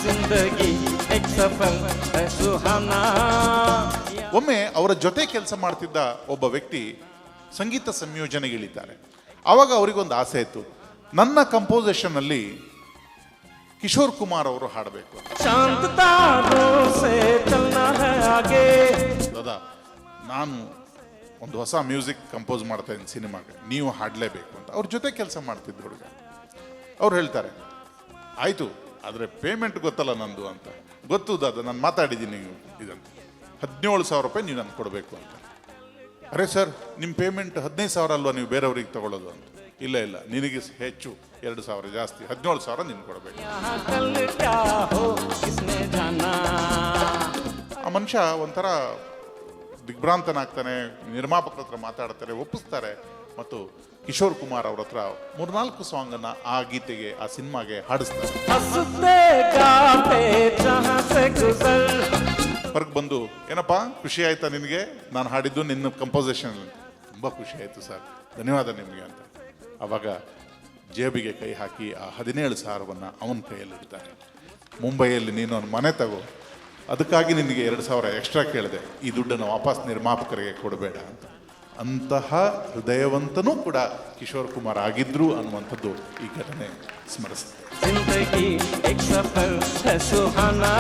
जिंदगी एक सफर है सुहाना. ಒಮ್ಮೆ ಅವರ ಜೊತೆ ಕೆಲಸ ಮಾಡ್ತಿದ್ದ ಒಬ್ಬ ವ್ಯಕ್ತಿ ಸಂಗೀತ ಸಂಯೋಜನೆಗೆ ಇಳಿತಾರೆ. ಆವಾಗ ಅವರಿಗೊಂದು ಆಸೆ ಇತ್ತು, ನನ್ನ ಕಂಪೋಸಿಷನ್ ಅಲ್ಲಿ ಕಿಶೋರ್ ಕುಮಾರ್ ಅವರು ಹಾಡಬೇಕು. शांत तारों से चलना है आगे. ದಾದಾ, ನಾನು ಒಂದು ಹೊಸ ಮ್ಯೂಸಿಕ್ ಕಂಪೋಸ್ ಮಾಡ್ತಾ ಇದ್ದೀನಿ ಸಿನಿಮಾಗೆ, ನೀವು ಹಾಡಲೇಬೇಕು ಅಂತ. ಅವ್ರ ಜೊತೆ ಕೆಲಸ ಮಾಡ್ತಿದ್ದ ಹುಡುಗ ಅವ್ರು ಹೇಳ್ತಾರೆ, ಆಯಿತು, ಆದರೆ ಪೇಮೆಂಟ್ ಗೊತ್ತಲ್ಲ ನಂದು ಅಂತ. ಗೊತ್ತು ದಾದಾ, ನಾನು ಮಾತಾಡಿದ್ದೀನಿ ಇದಂತ, 17,000 ರೂಪಾಯಿ ನೀವು ನನಗೆ ಕೊಡಬೇಕು ಅಂತ. ಅರೆ ಸರ್, ನಿಮ್ಮ ಪೇಮೆಂಟ್ 15,000 ಅಲ್ವಾ ನೀವು ಬೇರೆಯವ್ರಿಗೆ ತಗೊಳ್ಳೋದು ಅಂತ. ಇಲ್ಲ ಇಲ್ಲ, ನಿನಗೆ ಹೆಚ್ಚು, 2,000 ಜಾಸ್ತಿ, 17,000 ನಿನ್ಗೆ ಕೊಡಬೇಕು. ಆ ಮನುಷ್ಯ ಒಂಥರ ದಿಗ್ಭ್ರಾಂತನಾಗ್ತಾನೆ. ನಿರ್ಮಾಪಕರ ಹತ್ರ ಮಾತಾಡ್ತಾರೆ, ಒಪ್ಪಿಸ್ತಾರೆ ಮತ್ತು ಕಿಶೋರ್ ಕುಮಾರ್ ಅವ್ರ ಹತ್ರ 3-4 ಸಾಂಗನ್ನು ಆ ಗೀತೆಗೆ, ಆ ಸಿನಿಮಾಗೆ ಹಾಡಿಸ್ತಾರೆ. ಹೊರಗೆ ಬಂದು, ಏನಪ್ಪ ಖುಷಿ ಆಯ್ತಾ ನಿನಗೆ ನಾನು ಹಾಡಿದ್ದು ನಿನ್ನ ಕಂಪೋಸಿಷನ್? ತುಂಬ ಖುಷಿ ಆಯಿತು ಸರ್, ಧನ್ಯವಾದ ನಿಮಗೆ ಅಂತ. ಆವಾಗ ಜೇಬಿಗೆ ಕೈ ಹಾಕಿ ಆ 17,000 ಅವನ ಕೈಯಲ್ಲಿ ಇಡ್ತಾರೆ. ಮುಂಬೈಯಲ್ಲಿ ನೀನು ಒಂದು ಮನೆ ತಗೋ, ಅದಕ್ಕಾಗಿ ನಿನಗೆ 2,000 ಎಕ್ಸ್ಟ್ರಾ ಕೇಳಿದೆ, ಈ ದುಡ್ಡನ್ನು ವಾಪಸ್ ನಿರ್ಮಾಪಕರಿಗೆ ಕೊಡಬೇಡ ಅಂತ. ಅಂತಹ ಹೃದಯವಂತನೂ ಕೂಡ ಕಿಶೋರ್ ಕುಮಾರ್ ಆಗಿದ್ರು ಅನ್ನುವಂಥದ್ದು ಈ ಘಟನೆ ಸ್ಮರಿಸ್ತದೆ. जिंदगी एक सफर है सुहाना.